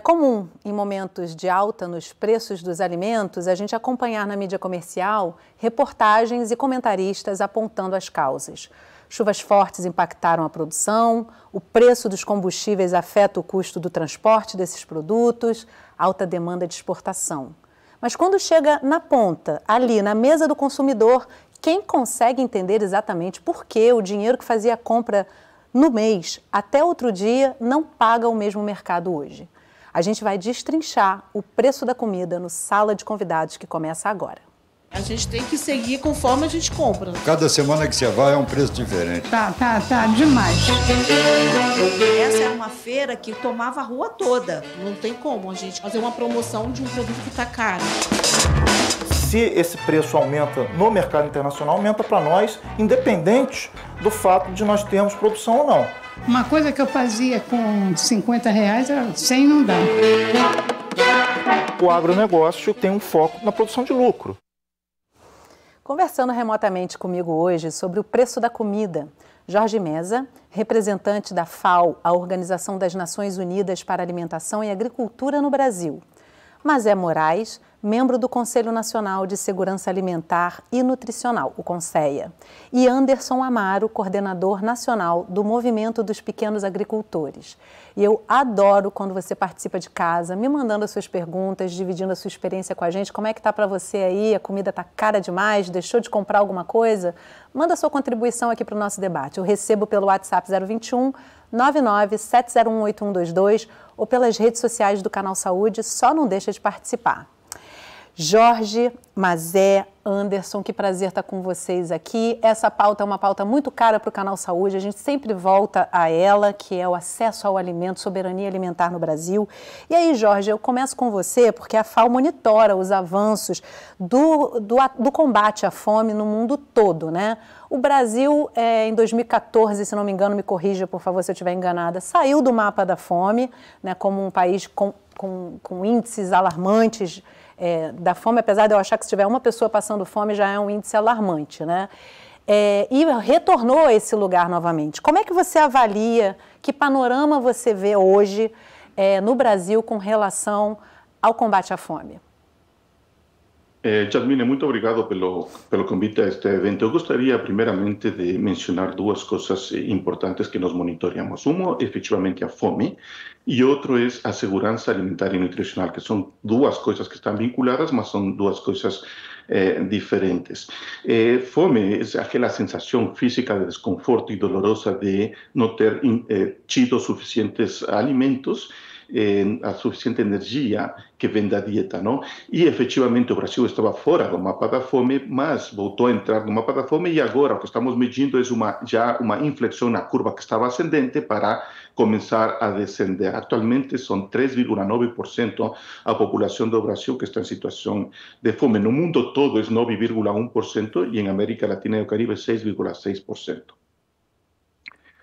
comum, em momentos de alta nos preços dos alimentos, a gente acompanhar na mídia comercial reportagens e comentaristas apontando as causas. Chuvas fortes impactaram a produção, o preço dos combustíveis afeta o custo do transporte desses produtos, alta demanda de exportação. Mas quando chega na ponta, ali na mesa do consumidor, quem consegue entender exatamente por que o dinheiro que fazia a compra no mês até outro dia não paga o mesmo mercado hoje? A gente vai destrinchar o preço da comida no Sala de Convidados, que começa agora. A gente tem que seguir conforme a gente compra. Cada semana que você vai é um preço diferente. Tá demais. Essa é uma feira que tomava a rua toda. Não tem como a gente fazer uma promoção de um produto que está caro. Se esse preço aumenta no mercado internacional, aumenta para nós, independente do fato de nós termos produção ou não. Uma coisa que eu fazia com R$50, 100 não dá. O agronegócio tem um foco na produção de lucro. Conversando remotamente comigo hoje sobre o preço da comida, Jorge Meza, representante da FAO, a Organização das Nações Unidas para a Alimentação e Agricultura no Brasil. Mazé Moraes, membro do Conselho Nacional de Segurança Alimentar e Nutricional, o CONSEA, e Anderson Amaro, coordenador nacional do Movimento dos Pequenos Agricultores. E eu adoro quando você participa de casa, me mandando as suas perguntas, dividindo a sua experiência com a gente. Como é que está para você aí? A comida está cara demais? Deixou de comprar alguma coisa? Manda a sua contribuição aqui para o nosso debate. Eu recebo pelo WhatsApp 021 997018122 ou pelas redes sociais do Canal Saúde, só não deixa de participar. Jorge, Mazé, Anderson, que prazer estar com vocês aqui. Essa pauta é uma pauta muito cara para o Canal Saúde, a gente sempre volta a ela, que é o acesso ao alimento, soberania alimentar no Brasil. E aí, Jorge, eu começo com você, porque a FAO monitora os avanços do combate à fome no mundo todo, né? O Brasil, em 2014, se não me engano, me corrija, por favor, se eu estiver enganada, saiu do mapa da fome, né, como um país com índices alarmantes da fome, apesar de eu achar que se tiver uma pessoa passando fome já é um índice alarmante, né? E retornou a esse lugar novamente. Como é que você avalia, que panorama você vê hoje no Brasil com relação ao combate à fome? Yasmine, muito obrigado pelo convite a este evento. Eu gostaria, primeiramente, de mencionar duas coisas importantes que nós monitoreamos. Um, efetivamente, a fome, e outro é a segurança alimentar e nutricional, que são duas coisas que estão vinculadas, mas são duas coisas diferentes. Fome é aquela sensação física de desconforto e dolorosa de não ter tido suficientes alimentos, a suficiente energia que vem da dieta, não? E efetivamente o Brasil estava fora do mapa da fome, mas voltou a entrar no mapa da fome e agora o que estamos medindo é já uma inflexão na curva que estava ascendente para começar a descender. Atualmente são 3,9% a população do Brasil que está em situação de fome. No mundo todo é 9,1% e em América Latina e o Caribe 6,6%.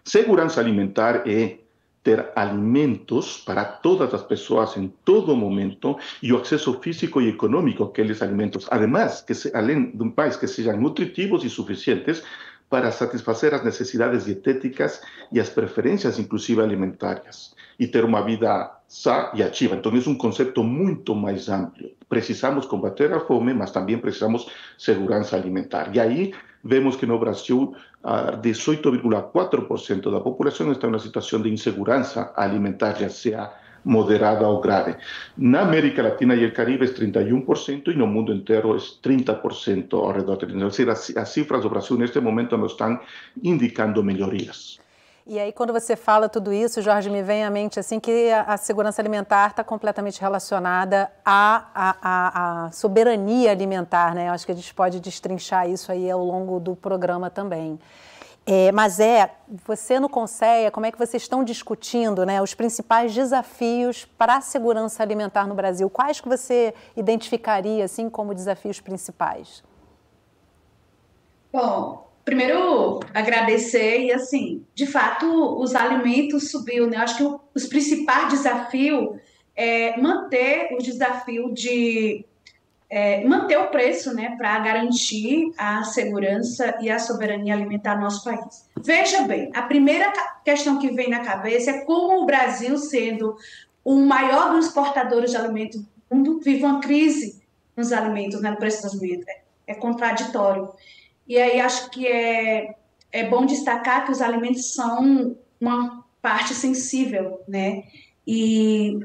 Segurança alimentar é ter alimentos para todas as pessoas em todo momento e o acesso físico e econômico àqueles alimentos. Además, além de um país que sejam nutritivos e suficientes para satisfazer as necessidades dietéticas e as preferências, inclusive alimentares, e ter uma vida sã e ativa. Então, é um conceito muito mais amplo. Precisamos combater a fome, mas também precisamos segurança alimentar. E aí, vemos que no Brasil, 18,4% da população está em uma situação de insegurança alimentar, já seja moderada ou grave. Na América Latina e o Caribe é 31% e no mundo inteiro é 30% ao redor. Ou seja, as cifras do Brasil neste momento não estão indicando melhorias. E aí, quando você fala tudo isso, Jorge, me vem à mente assim que a segurança alimentar está completamente relacionada à soberania alimentar, né? Eu acho que a gente pode destrinchar isso aí ao longo do programa também. Mas você no CONSEA, como é que vocês estão discutindo, né, os principais desafios para a segurança alimentar no Brasil? Quais que você identificaria assim como desafios principais? Bom, primeiro, agradecer e, assim, de fato, os alimentos subiu, né? Eu acho que os principais desafios é manter o desafio de manter o preço, né, para garantir a segurança e a soberania alimentar no nosso país. Veja bem, a primeira questão que vem na cabeça é como o Brasil, sendo o maior dos exportadores de alimentos do mundo vive uma crise nos alimentos, né, no preço dos alimentos. É contraditório. E aí acho que é bom destacar que os alimentos são uma parte sensível, né? E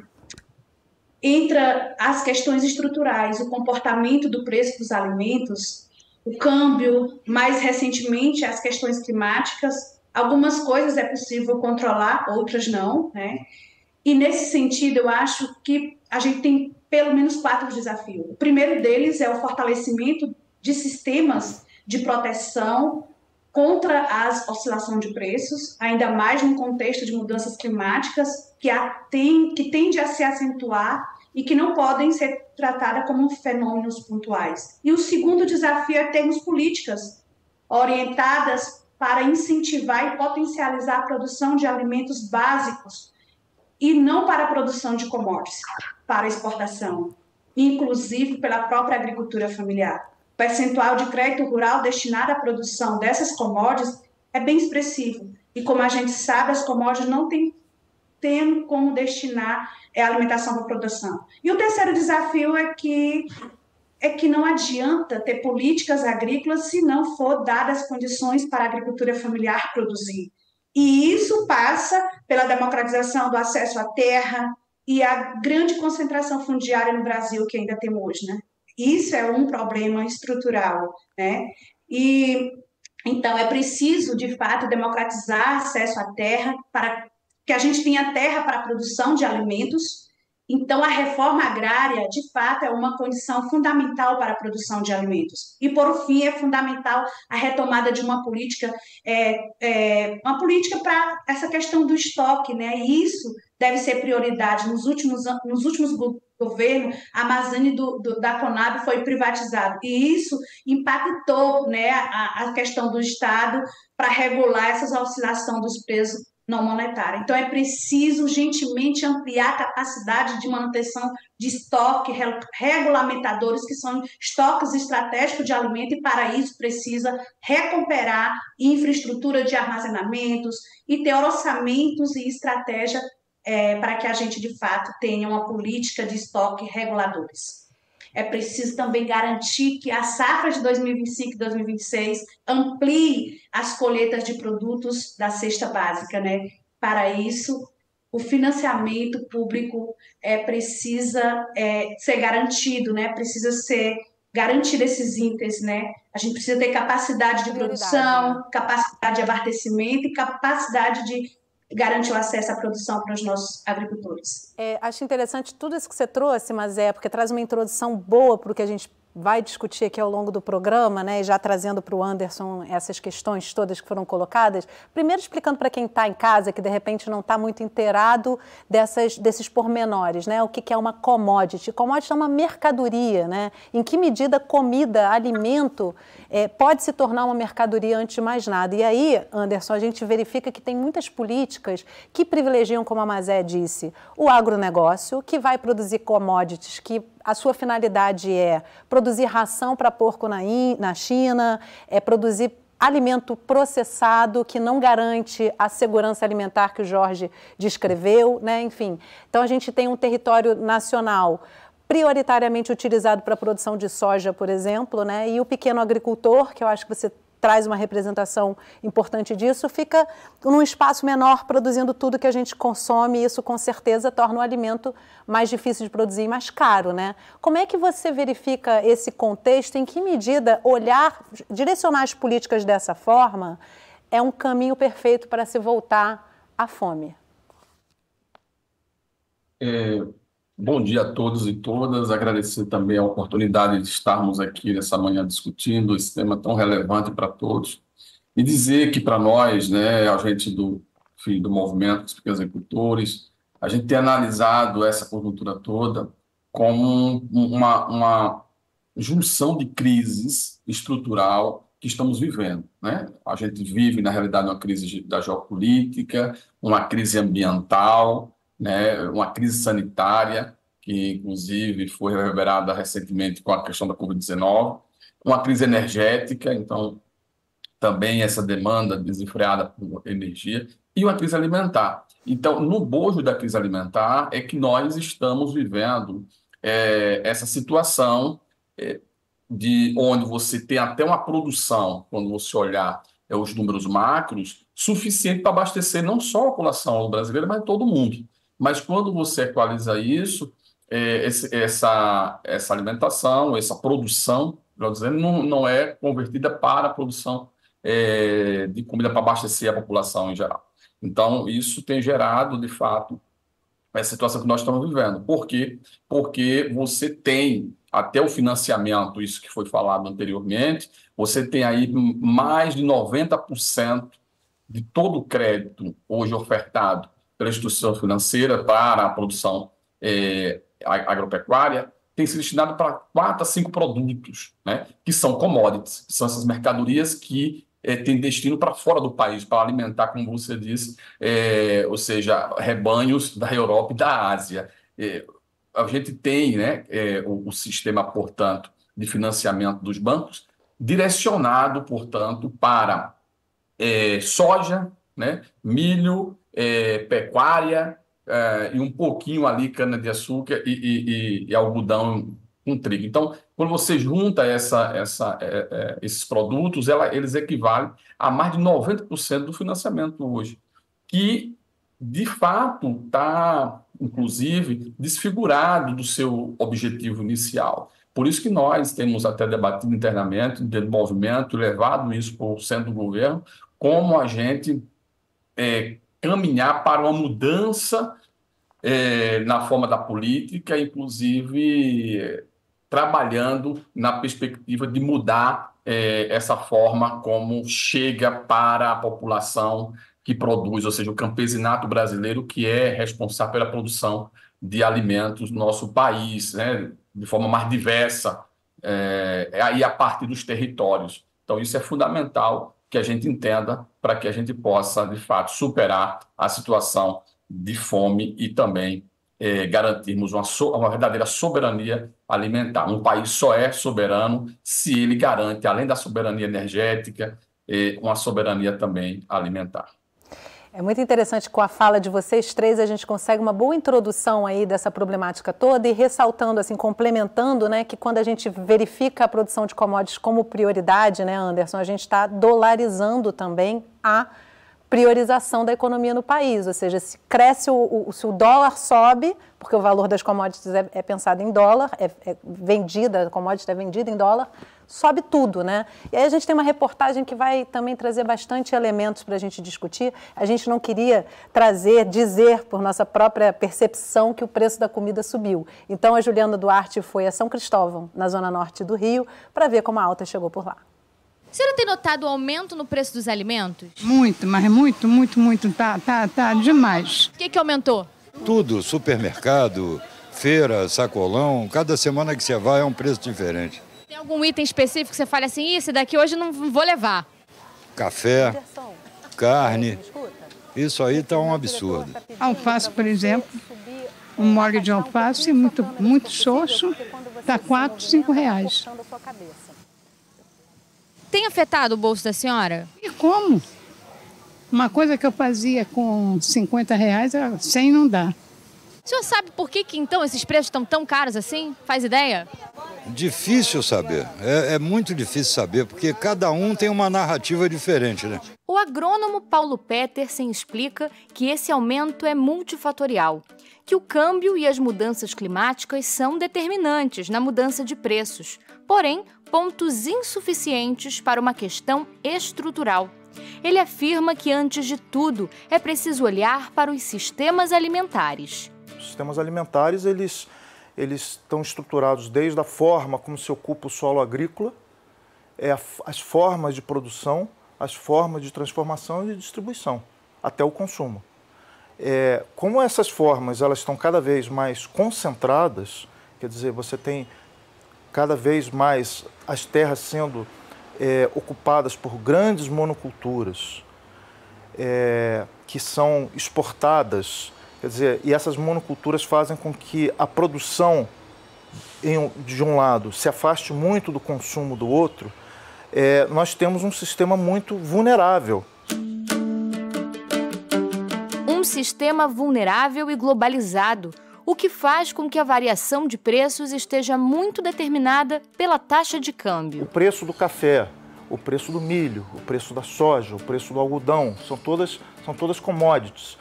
entra as questões estruturais, o comportamento do preço dos alimentos, o câmbio, mais recentemente as questões climáticas. Algumas coisas é possível controlar, outras não, né? E nesse sentido, eu acho que a gente tem pelo menos 4 desafios. O primeiro deles é o fortalecimento de sistemas de proteção contra as oscilações de preços, ainda mais num contexto de mudanças climáticas que tende a se acentuar e que não podem ser tratadas como fenômenos pontuais. E o segundo desafio é termos políticas orientadas para incentivar e potencializar a produção de alimentos básicos e não para a produção de commodities, para exportação, inclusive pela própria agricultura familiar. O percentual de crédito rural destinado à produção dessas commodities é bem expressivo. E como a gente sabe, as commodities não têm como destinar a alimentação para a produção. E o terceiro desafio é que não adianta ter políticas agrícolas se não for dadas condições para a agricultura familiar produzir. E isso passa pela democratização do acesso à terra e a grande concentração fundiária no Brasil que ainda temos hoje, né? Isso é um problema estrutural, né? E então é preciso, de fato, democratizar acesso à terra para que a gente tenha terra para a produção de alimentos. Então, a reforma agrária, de fato, é uma condição fundamental para a produção de alimentos. E, por fim, é fundamental a retomada de uma política para essa questão do estoque, né? E isso deve ser prioridade. Nos últimos governos, a Amazônia da Conab foi privatizada. E isso impactou, né, a questão do Estado para regular essas oscilações dos preços não monetária. Então, é preciso urgentemente ampliar a capacidade de manutenção de estoque, regulamentadores, que são estoques estratégicos de alimento, e para isso precisa recuperar infraestrutura de armazenamentos e ter orçamentos e estratégia para que a gente, de fato, tenha uma política de estoque reguladores. É preciso também garantir que a safra de 2025 e 2026 amplie as colheitas de produtos da cesta básica, né? Para isso, o financiamento público precisa ser garantido, né? Precisa ser garantido esses índices, né? A gente precisa ter capacidade de produção, né? Capacidade de abastecimento e capacidade de garantir o acesso à produção para os nossos agricultores. Acho interessante tudo isso que você trouxe, mas porque traz uma introdução boa para o que a gente vai discutir aqui ao longo do programa, né, e já trazendo para o Anderson essas questões todas que foram colocadas. Primeiro, explicando para quem está em casa, que de repente não está muito inteirado desses pormenores, né, o que é uma commodity. Commodity é uma mercadoria, né? Em que medida comida, alimento, pode se tornar uma mercadoria antes de mais nada. E aí, Anderson, a gente verifica que tem muitas políticas que privilegiam, como a Mazé disse, o agronegócio, que vai produzir commodities que a sua finalidade é produzir ração para porco na China, produzir alimento processado que não garante a segurança alimentar que o Jorge descreveu, né? Enfim, então a gente tem um território nacional prioritariamente utilizado para a produção de soja, por exemplo, né? E o pequeno agricultor, que eu acho que você traz uma representação importante disso, fica num espaço menor produzindo tudo que a gente consome, e isso com certeza torna o alimento mais difícil de produzir e mais caro, né? Como é que você verifica esse contexto? Em que medida direcionar as políticas dessa forma é um caminho perfeito para se voltar à fome? Bom dia a todos e todas, agradecer também a oportunidade de estarmos aqui nessa manhã discutindo esse tema tão relevante para todos e dizer que para nós, né, a gente do movimento dos pequenos agricultores, a gente tem analisado essa conjuntura toda como uma junção de crises estrutural que estamos vivendo, né? A gente vive, na realidade, uma crise da geopolítica, uma crise ambiental, né, uma crise sanitária, que inclusive foi reverberada recentemente com a questão da Covid-19, uma crise energética, então também essa demanda desenfreada por energia, e uma crise alimentar. Então, no bojo da crise alimentar é que nós estamos vivendo essa situação de onde você tem até uma produção, quando você olhar os números macros, suficiente para abastecer não só a população brasileira, mas todo mundo. Mas quando você equaliza isso, essa alimentação, essa produção, dizendo, não é convertida para a produção de comida para abastecer a população em geral. Então, isso tem gerado, de fato, essa situação que nós estamos vivendo. Por quê? Porque você tem, até o financiamento, isso que foi falado anteriormente, você tem aí mais de 90% de todo o crédito hoje ofertado pela instituição financeira para a produção agropecuária, tem sido destinado para 4 a 5 produtos, né, que são commodities, que são essas mercadorias que têm destino para fora do país, para alimentar, como você disse, ou seja, rebanhos da Europa e da Ásia. A gente tem, né, o sistema, portanto, de financiamento dos bancos direcionado, portanto, para soja, né, milho, pecuária, e um pouquinho ali cana-de-açúcar e algodão com trigo. Então, quando você junta esses produtos, eles equivalem a mais de 90% do financiamento hoje, que, de fato, está, inclusive, desfigurado do seu objetivo inicial. Por isso que nós temos até debatido internamente, dentro do movimento, levado isso para o centro do governo, como a gente caminhar para uma mudança na forma da política, inclusive trabalhando na perspectiva de mudar essa forma como chega para a população que produz, ou seja, o campesinato brasileiro, que é responsável pela produção de alimentos no nosso país, né, de forma mais diversa, aí a partir dos territórios. Então, isso é fundamental que a gente entenda para que a gente possa, de fato, superar a situação de fome e também garantirmos uma verdadeira soberania alimentar. Um país só é soberano se ele garante, além da soberania energética, uma soberania também alimentar. É muito interessante, com a fala de vocês três, a gente consegue uma boa introdução aí dessa problemática toda e ressaltando, assim, complementando, né, que quando a gente verifica a produção de commodities como prioridade, né, Anderson, a gente está dolarizando também a priorização da economia no país, ou seja, se cresce, se o dólar sobe, porque o valor das commodities é pensado em dólar, a commodity é vendida em dólar, sobe tudo, né? E aí a gente tem uma reportagem que vai também trazer bastante elementos para a gente discutir. A gente não queria dizer por nossa própria percepção que o preço da comida subiu. Então a Juliana Duarte foi a São Cristóvão, na zona norte do Rio, para ver como a alta chegou por lá. A senhora tem notado o aumento no preço dos alimentos? Muito, mas muito. Tá demais. O que aumentou? Tudo, supermercado, feira, sacolão, cada semana que você vai é um preço diferente. Tem algum item específico que você fala assim, esse daqui hoje não vou levar? Café, carne, isso aí tá um absurdo. Alface, por exemplo, um molho de alface muito xoxo, tá R$4, R$5. Tem afetado o bolso da senhora? E como? Uma coisa que eu fazia com R$50, 100 não dá. O senhor sabe por que então esses preços estão tão caros assim? Faz ideia? Difícil saber, é muito difícil saber, porque cada um tem uma narrativa diferente, né? O agrônomo Paulo Petersen explica que esse aumento é multifatorial, que o câmbio e as mudanças climáticas são determinantes na mudança de preços, porém, pontos insuficientes para uma questão estrutural. Ele afirma que, antes de tudo, é preciso olhar para os sistemas alimentares. Os sistemas alimentares, eles estão estruturados desde a forma como se ocupa o solo agrícola, as formas de produção, as formas de transformação e de distribuição, até o consumo. Como essas formas elas estão cada vez mais concentradas, quer dizer, você tem cada vez mais as terras sendo ocupadas por grandes monoculturas que são exportadas, quer dizer, e essas monoculturas fazem com que a produção de um lado se afaste muito do consumo do outro, nós temos um sistema muito vulnerável. num sistema vulnerável e globalizado, o que faz com que a variação de preços esteja muito determinada pela taxa de câmbio. O preço do café, o preço do milho, o preço da soja, o preço do algodão, são todas commodities.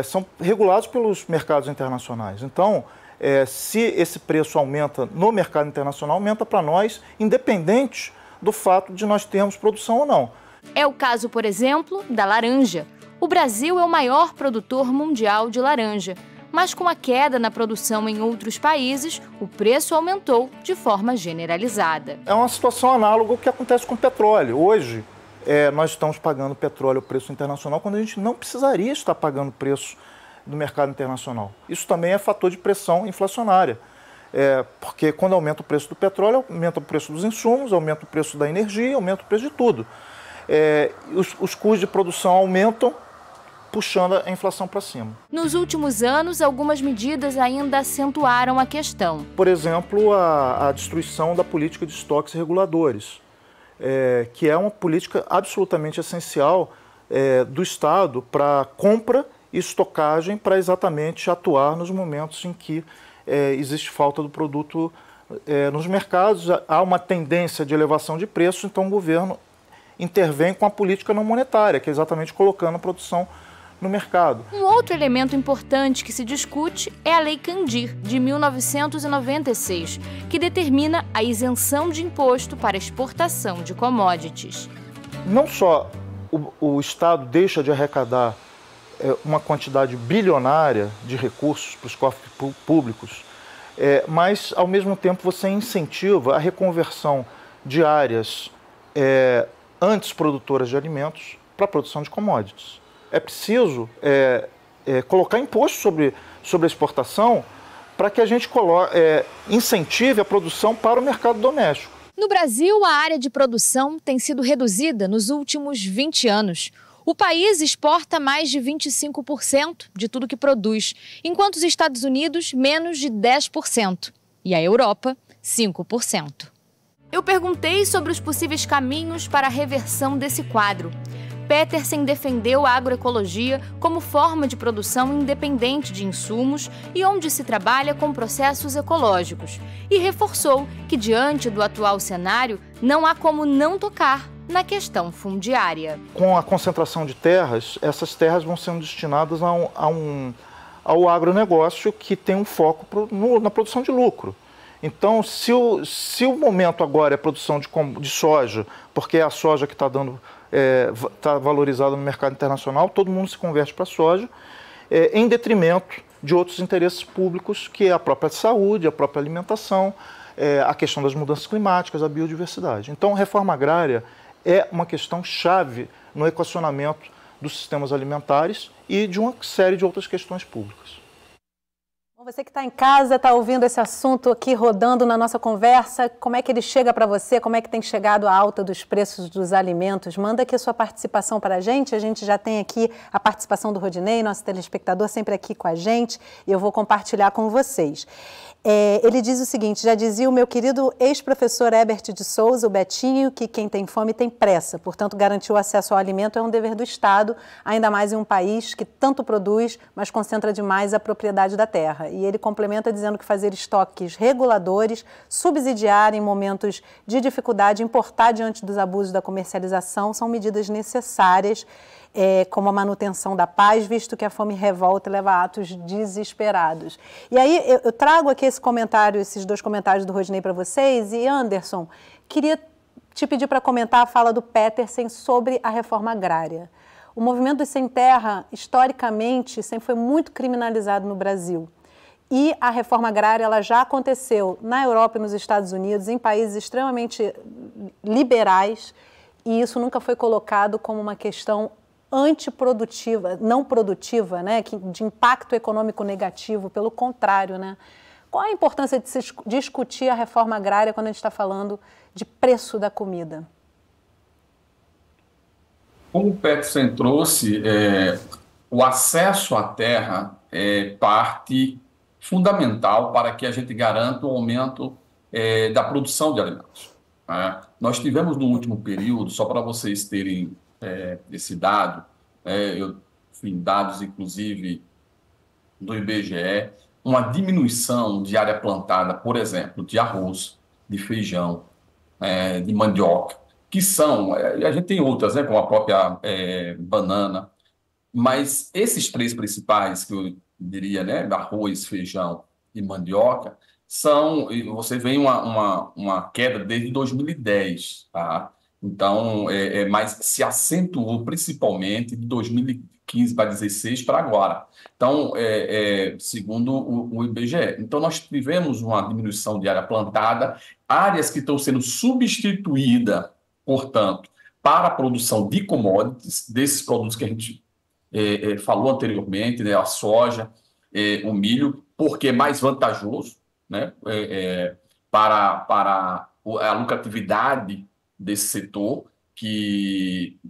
São regulados pelos mercados internacionais. Então, se esse preço aumenta no mercado internacional, aumenta para nós, independente do fato de nós termos produção ou não. É o caso, por exemplo, da laranja. O Brasil é o maior produtor mundial de laranja, mas com a queda na produção em outros países, o preço aumentou de forma generalizada. É uma situação análoga ao que acontece com o petróleo. Hoje, nós estamos pagando petróleo ao preço internacional quando a gente não precisaria estar pagando preço do mercado internacional. Isso também é fator de pressão inflacionária, porque quando aumenta o preço do petróleo, aumenta o preço dos insumos, aumenta o preço da energia, aumenta o preço de tudo. Os custos de produção aumentam, puxando a inflação para cima. Nos últimos anos, algumas medidas ainda acentuaram a questão. Por exemplo, a destruição da política de estoques reguladores, que é uma política absolutamente essencial do Estado para compra e estocagem, para exatamente atuar nos momentos em que existe falta do produto nos mercados. Há uma tendência de elevação de preço, então o governo intervém com a política não monetária, que é exatamente colocando a produção no mercado. Um outro elemento importante que se discute é a Lei Candir, de 1996, que determina a isenção de imposto para exportação de commodities. Não só o Estado deixa de arrecadar uma quantidade bilionária de recursos para os cofres públicos, mas, ao mesmo tempo, você incentiva a reconversão de áreas antes produtoras de alimentos para a produção de commodities. É preciso colocar imposto sobre a exportação para que a gente incentive a produção para o mercado doméstico. No Brasil, a área de produção tem sido reduzida nos últimos 20 anos. O país exporta mais de 25% de tudo que produz, enquanto os Estados Unidos, menos de 10%. E a Europa, 5%. Eu perguntei sobre os possíveis caminhos para a reversão desse quadro. Petersen defendeu a agroecologia como forma de produção independente de insumos e onde se trabalha com processos ecológicos. E reforçou que, diante do atual cenário, não há como não tocar na questão fundiária. Com a concentração de terras, essas terras vão sendo destinadas ao agronegócio, que tem um foco na produção de lucro. Então, se o momento agora é produção de soja, porque é a soja que está valorizada no mercado internacional, todo mundo se converte para a soja, em detrimento de outros interesses públicos, que é a própria saúde, a própria alimentação, a questão das mudanças climáticas, a biodiversidade. Então, a reforma agrária é uma questão chave no equacionamento dos sistemas alimentares e de uma série de outras questões públicas. Você que está em casa, está ouvindo esse assunto aqui rodando na nossa conversa, como é que ele chega para você, como é que tem chegado a alta dos preços dos alimentos? Manda aqui a sua participação para a gente já tem aqui a participação do Rodinei, nosso telespectador, sempre aqui com a gente, e eu vou compartilhar com vocês. Ele diz o seguinte: já dizia o meu querido ex-professor Herbert de Souza, o Betinho, que quem tem fome tem pressa, portanto garantir o acesso ao alimento é um dever do Estado, ainda mais em um país que tanto produz, mas concentra demais a propriedade da terra. E ele complementa dizendo que fazer estoques reguladores, subsidiar em momentos de dificuldade, importar diante dos abusos da comercialização são medidas necessárias, como a manutenção da paz, visto que a fome revolta e leva a atos desesperados. E aí eu trago aqui esses dois comentários do Rodinei para vocês. E Anderson, queria te pedir para comentar a fala do Petersen sobre a reforma agrária. O movimento dos sem terra, historicamente, sempre foi muito criminalizado no Brasil. E a reforma agrária ela já aconteceu na Europa e nos Estados Unidos, em países extremamente liberais, e isso nunca foi colocado como uma questão antiprodutiva, não produtiva, né, de impacto econômico negativo, pelo contrário, né? Qual a importância de se discutir a reforma agrária quando a gente está falando de preço da comida? Como o Petersen trouxe, o acesso à terra é parte fundamental para que a gente garanta o aumento da produção de alimentos. Nós tivemos no último período, só para vocês terem esse dado, eu enfim, dados inclusive do IBGE, uma diminuição de área plantada, por exemplo, de arroz, de feijão, de mandioca, que são, a gente tem outras, né, como a própria banana, mas esses três principais, que eu diria, né, arroz, feijão e mandioca, você vê uma queda desde 2010, tá? Então, mas se acentuou principalmente de 2015 para 2016 para agora. Então, segundo o IBGE. Então, nós tivemos uma diminuição de área plantada, áreas que estão sendo substituídas, portanto, para a produção de commodities, desses produtos que a gente falou anteriormente, né, a soja, o milho, porque é mais vantajoso, né, para a lucratividade desse setor,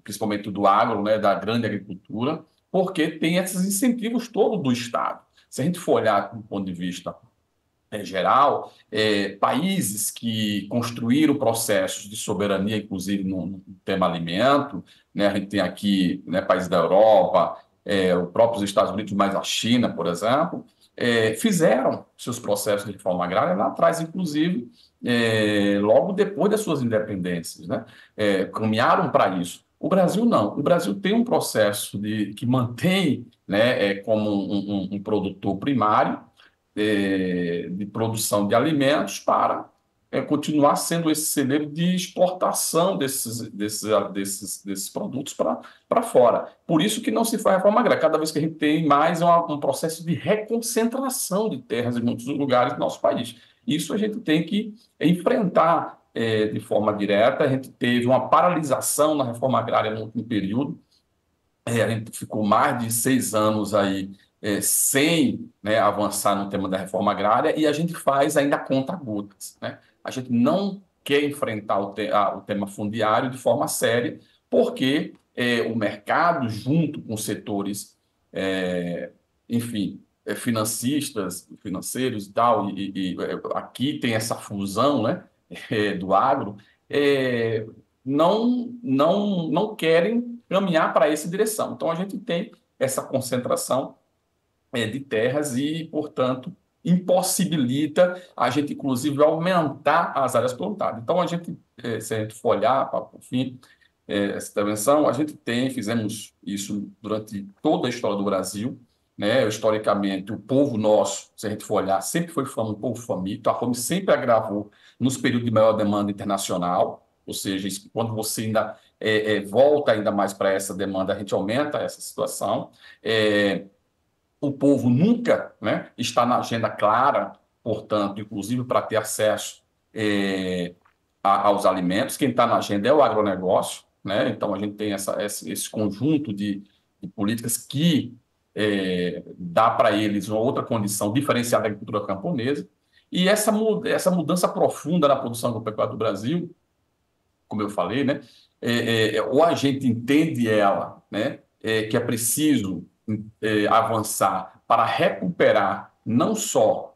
principalmente do agro, né, da grande agricultura, porque tem esses incentivos todos do Estado. Se a gente for olhar do ponto de vista geral, países que construíram processos de soberania, inclusive no tema alimento, né, a gente tem aqui, né, países da Europa, os próprios Estados Unidos, mas a China, por exemplo, fizeram seus processos de reforma agrária lá atrás, inclusive, logo depois das suas independências, né? Caminharam para isso. O Brasil não. O Brasil tem um processo que mantém, né, como um produtor primário de produção de alimentos para continuar sendo esse celeiro de exportação desses produtos para fora. Por isso que não se faz reforma agrária. Cada vez que a gente tem mais um processo de reconcentração de terras em muitos lugares do nosso país. Isso a gente tem que enfrentar de forma direta. A gente teve uma paralisação na reforma agrária no último período. A gente ficou mais de 6 anos aí sem, né, avançar no tema da reforma agrária, e a gente faz ainda conta-gotas, né? A gente não quer enfrentar o tema fundiário de forma séria, porque o mercado, junto com setores, enfim, financeiros e tal, e aqui tem essa fusão, né, do agro, não querem caminhar para essa direção. Então, a gente tem essa concentração de terras e, portanto, impossibilita a gente, inclusive, aumentar as áreas plantadas. Então, se a gente for olhar, para o fim, essa intervenção, fizemos isso durante toda a história do Brasil, né? Historicamente, o povo nosso, se a gente for olhar, sempre foi um povo faminto, a fome sempre agravou nos períodos de maior demanda internacional, ou seja, quando você ainda volta ainda mais para essa demanda, a gente aumenta essa situação. O povo nunca, né, está na agenda clara, portanto, inclusive para ter acesso aos alimentos. Quem está na agenda é o agronegócio, né? Então, a gente tem esse conjunto de políticas que dá para eles uma outra condição diferenciada da agricultura camponesa. E essa mudança profunda na produção agropecuária do Brasil, como eu falei, né, ou a gente entende ela, né, que é preciso avançar para recuperar não só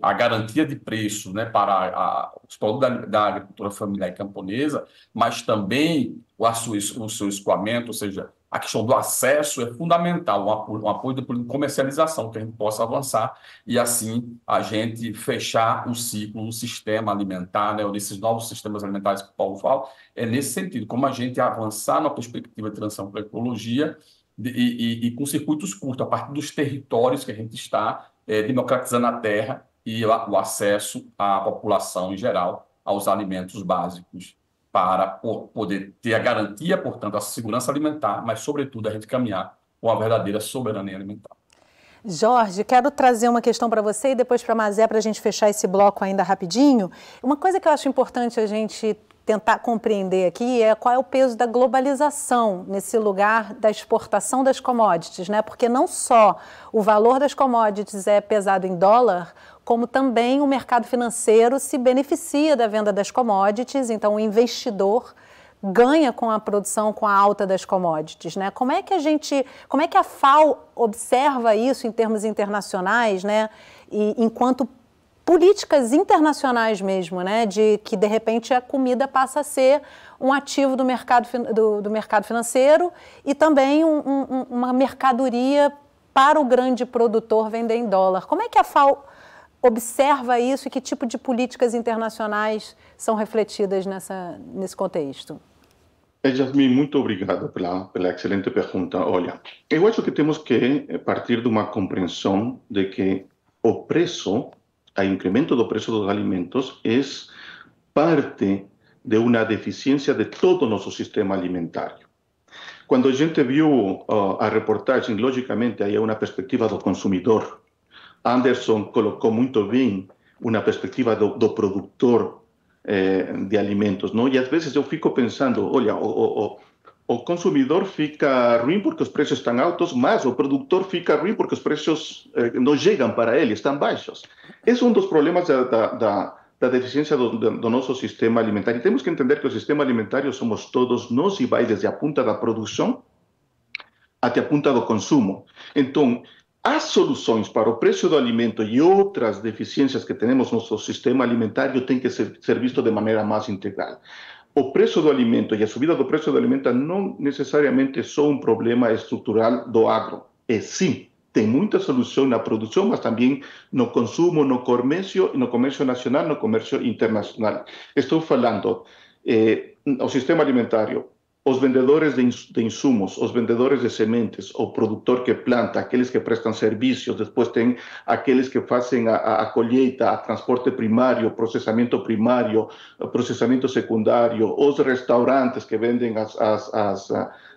a garantia de preço, né, para os produtos da agricultura familiar e camponesa, mas também o seu escoamento, ou seja, a questão do acesso é fundamental, um apoio da comercialização, que a gente possa avançar e, assim, a gente fechar o ciclo, o sistema alimentar, né, ou desses novos sistemas alimentares que o Paulo fala, nesse sentido, como a gente avançar na perspectiva de transição para a ecologia e com circuitos curtos, a partir dos territórios que a gente está democratizando a terra e o acesso à população em geral aos alimentos básicos, para poder ter a garantia, portanto, a segurança alimentar, mas, sobretudo, a gente caminhar com a verdadeira soberania alimentar. Jorge, quero trazer uma questão para você e depois para a Mazé, para a gente fechar esse bloco ainda rapidinho. Uma coisa que eu acho importante a gente tentar compreender aqui é qual é o peso da globalização nesse lugar da exportação das commodities, né? Porque não só o valor das commodities é pesado em dólar, como também o mercado financeiro se beneficia da venda das commodities, então o investidor ganha com a produção, com a alta das commodities, né? Como é que a FAO observa isso em termos internacionais, né? E enquanto políticas internacionais mesmo, né? De que, de repente, a comida passa a ser um ativo do mercado, do mercado financeiro e também uma mercadoria para o grande produtor vender em dólar. Como é que a FAO observa isso e que tipo de políticas internacionais são refletidas nesse contexto? Yasmin, muito obrigado pela excelente pergunta. Olha, eu acho que temos que partir de uma compreensão de que o preço, o incremento do preço dos alimentos é parte de uma deficiência de todo o nosso sistema alimentário. Quando a gente viu a reportagem, logicamente, aí é uma perspectiva do consumidor. Anderson colocou muito bem uma perspectiva do produtor de alimentos, não? E às vezes eu fico pensando, olha, o consumidor fica ruim porque os preços estão altos, mas o produtor fica ruim porque os preços não chegam para ele, estão baixos. Esse é um dos problemas da deficiência do nosso sistema alimentar. E temos que entender que o sistema alimentar somos todos nós e vai desde a ponta da produção até a ponta do consumo. Então, as soluções para o preço do alimento e outras deficiências que temos no nosso sistema alimentar têm que ser visto de maneira mais integral. O preço do alimento e a subida do preço do alimento não necessariamente é só um problema estrutural do agro. É sim, tem muita solução na produção, mas também no consumo, no comércio nacional, no comércio internacional. Estou falando o sistema alimentar, os vendedores de insumos, os vendedores de sementes, o produtor que planta, aqueles que prestam serviços, depois tem aqueles que fazem a colheita, a transporte primário, processamento primário, processamento secundário, os restaurantes que vendem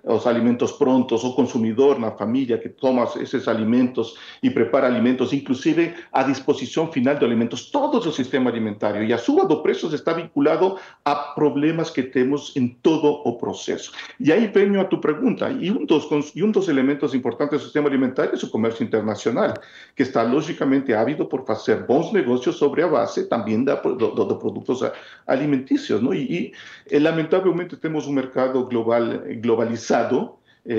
os alimentos prontos, o consumidor na família que toma esses alimentos e prepara alimentos, inclusive a disposição final de alimentos, todo o sistema alimentar. E a suba do preço está vinculado a problemas que temos em todo o processo. E aí venho a tu pergunta, e um dos elementos importantes do sistema alimentar é o comércio internacional, que está logicamente ávido por fazer bons negócios sobre a base também de produtos alimentícios, não? E lamentavelmente temos um mercado globalizado,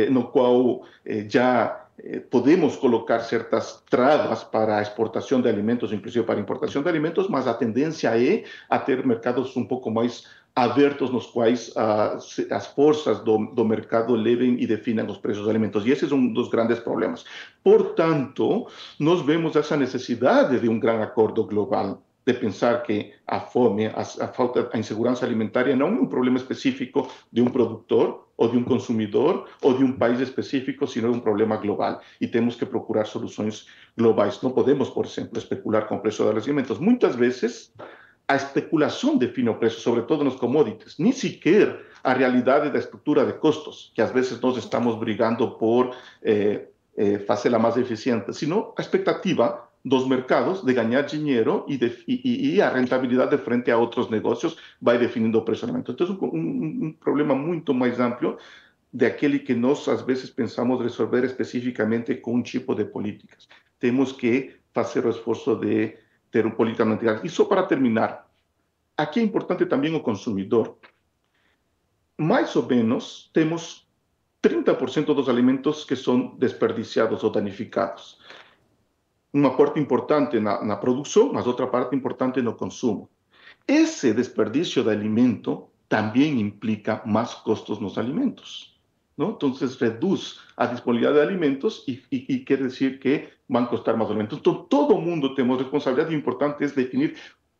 no qual já podemos colocar certas travas para a exportação de alimentos, inclusive para a importação de alimentos, mas a tendência é a ter mercados um pouco mais abertos, nos quais as forças do mercado levem e definam os preços dos alimentos. E esse é um dos grandes problemas. Portanto, nós vemos essa necessidade de um grande acordo global, de pensar que a fome, a insegurança alimentar não é um problema específico de um produtor ou de um consumidor ou de um país específico, sino é um problema global. E temos que procurar soluções globais. Não podemos, por exemplo, especular com o preço dos alimentos. Muitas vezes, a especulação define o preço, sobretudo nos commodities, nem sequer a realidade da estrutura de custos, que às vezes nós estamos brigando por fazê-la mais eficiente, sino a expectativa dos mercados de ganhar dinheiro e a rentabilidade frente a outros negócios vai definindo o preço do alimento. Então, é um problema muito mais amplo daquele que nós, às vezes, pensamos resolver especificamente com um tipo de políticas. Temos que fazer o esforço de ter uma política integral. E só para terminar, aqui é importante também o consumidor. Mais ou menos, temos 30% dos alimentos que são desperdiciados ou danificados. Uma parte importante na produção, mas outra parte importante no consumo. Esse desperdício de alimento também implica mais custos nos alimentos, não? Então, reduz a disponibilidade de alimentos e quer dizer que vão custar mais alimentos. Então, todo mundo temos responsabilidade. O importante é definir o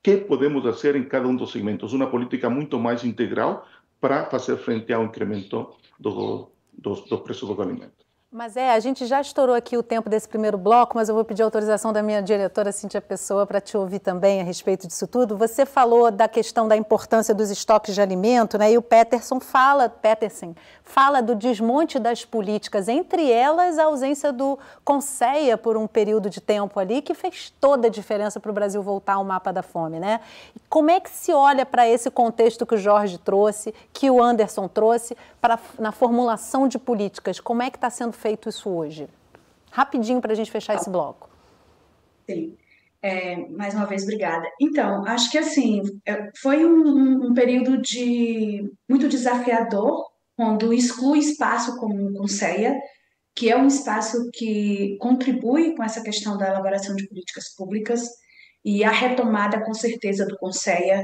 que podemos fazer em cada um dos segmentos. Uma política muito mais integral para fazer frente ao incremento do preço do alimento. Mas a gente já estourou aqui o tempo desse primeiro bloco, mas eu vou pedir a autorização da minha diretora, Cíntia Pessoa, para te ouvir também a respeito disso tudo. Você falou da questão da importância dos estoques de alimento, né? E o Peterson fala do desmonte das políticas, entre elas a ausência do Conceia por um período de tempo ali, que fez toda a diferença para o Brasil voltar ao mapa da fome, né? E como é que se olha para esse contexto que o Jorge trouxe, que o Anderson trouxe, na formulação de políticas? Como é que está sendo feito isso hoje? Rapidinho para a gente fechar esse bloco. Sim. Mais uma vez, obrigada. Então, acho que assim, foi um período muito desafiador, quando exclui espaço como o Conceia, que é um espaço que contribui com essa questão da elaboração de políticas públicas. E a retomada, com certeza, do Conceia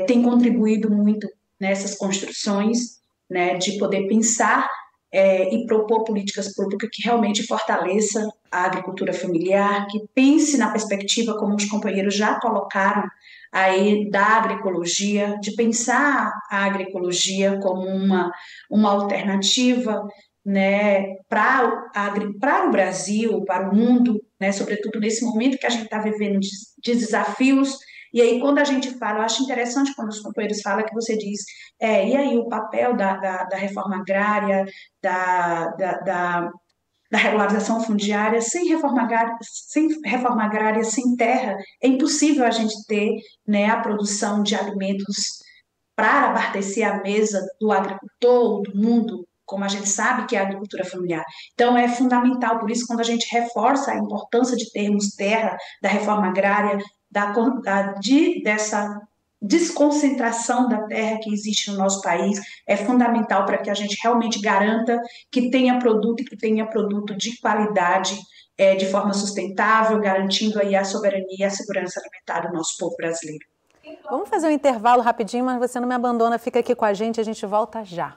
tem contribuído muito nessas construções, né, de poder pensar e propor políticas públicas que realmente fortaleça a agricultura familiar, que pense na perspectiva, como os companheiros já colocaram aí, da agroecologia, de pensar a agroecologia como uma alternativa, né, para o Brasil, para o mundo, né, sobretudo nesse momento que a gente está vivendo de desafios. E aí, quando a gente fala, eu acho interessante quando os companheiros falam que você diz, e aí o papel da reforma agrária, da regularização fundiária, sem reforma agrária, sem terra, é impossível a gente ter, né, a produção de alimentos para abastecer a mesa do agricultor, do mundo, como a gente sabe que é a agricultura familiar. Então, é fundamental, por isso, quando a gente reforça a importância de termos terra, da reforma agrária, dessa desconcentração da terra que existe no nosso país, é fundamental para que a gente realmente garanta que tenha produto e que tenha produto de qualidade, de forma sustentável, garantindo aí a soberania e a segurança alimentar do nosso povo brasileiro. Vamos fazer um intervalo rapidinho, mas você não me abandona, fica aqui com a gente volta já.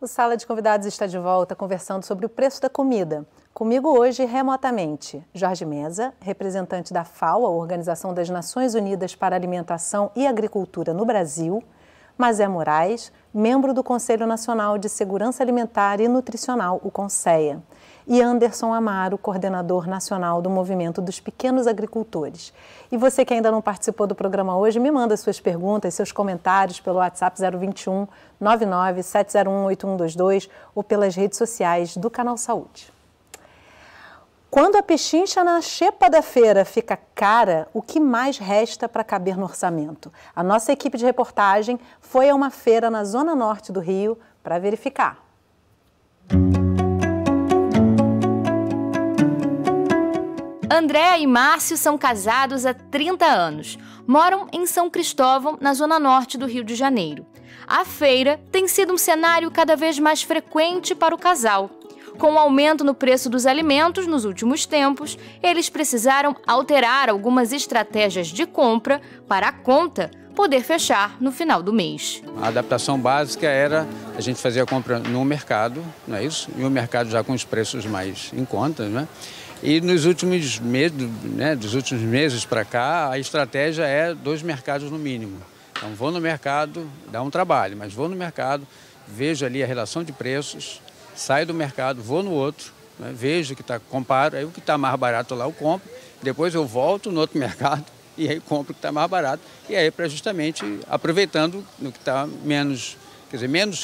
O Sala de Convidados está de volta conversando sobre o preço da comida. Comigo hoje, remotamente, Jorge Meza, representante da FAO, a Organização das Nações Unidas para a Alimentação e Agricultura no Brasil, Mazé Moraes, membro do Conselho Nacional de Segurança Alimentar e Nutricional, o CONSEA, e Anderson Amaro, coordenador nacional do Movimento dos Pequenos Agricultores. E você que ainda não participou do programa hoje, me manda suas perguntas, seus comentários pelo WhatsApp 021 99 701 8122 ou pelas redes sociais do Canal Saúde. Quando a pechincha na xepa da feira fica cara, o que mais resta para caber no orçamento? A nossa equipe de reportagem foi a uma feira na zona norte do Rio para verificar. Andréa e Márcio são casados há 30 anos. Moram em São Cristóvão, na zona norte do Rio de Janeiro. A feira tem sido um cenário cada vez mais frequente para o casal. Com o aumento no preço dos alimentos nos últimos tempos, eles precisaram alterar algumas estratégias de compra para a conta poder fechar no final do mês. A adaptação básica era a gente fazer a compra no mercado, não é isso? E o mercado já com os preços mais em conta, né? E nos últimos meses, dos últimos meses para cá, a estratégia é 2 mercados no mínimo. Então vou no mercado, dá um trabalho, mas vou no mercado, vejo ali a relação de preços, saio do mercado, vou no outro, né, vejo que comparo, aí o que está mais barato lá eu compro, depois eu volto no outro mercado e aí compro o que está mais barato, e aí para justamente aproveitando no que está menos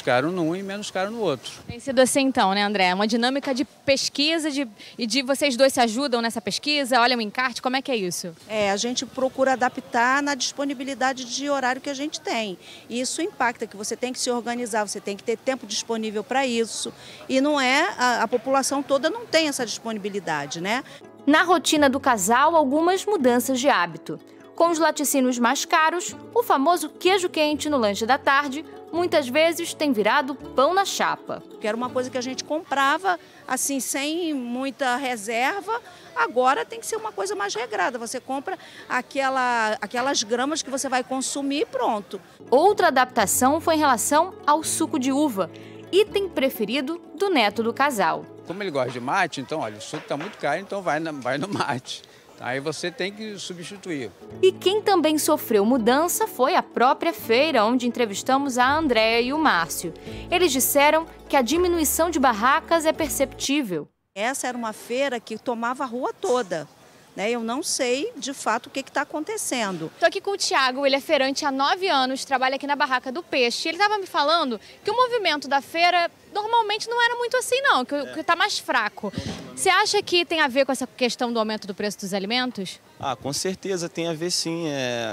caro num e menos caro no outro. Tem sido assim então, né, André? Uma dinâmica de pesquisa e de vocês dois se ajudam nessa pesquisa, olham o encarte, como é que é isso? A gente procura adaptar na disponibilidade de horário que a gente tem. E isso impacta, que você tem que se organizar, você tem que ter tempo disponível para isso. E não a população toda não tem essa disponibilidade, né? Na rotina do casal, algumas mudanças de hábito. Com os laticínios mais caros, o famoso queijo quente no lanche da tarde muitas vezes tem virado pão na chapa. Que era uma coisa que a gente comprava assim sem muita reserva, agora tem que ser uma coisa mais regrada. Você compra aquelas gramas que você vai consumir e pronto. Outra adaptação foi em relação ao suco de uva, item preferido do neto do casal. Como ele gosta de mate, então olha, o suco está muito caro, então vai no mate. Aí você tem que substituir. E quem também sofreu mudança foi a própria feira, onde entrevistamos a Andréa e o Márcio. Eles disseram que a diminuição de barracas é perceptível. Essa era uma feira que tomava a rua toda. Eu não sei, de fato, o que está acontecendo. Estou aqui com o Thiago, ele é feirante há 9 anos, trabalha aqui na Barraca do Peixe. Ele estava me falando que o movimento da feira normalmente não era muito assim não, que está mais fraco. Você acha que tem a ver com essa questão do aumento do preço dos alimentos? Com certeza tem a ver sim.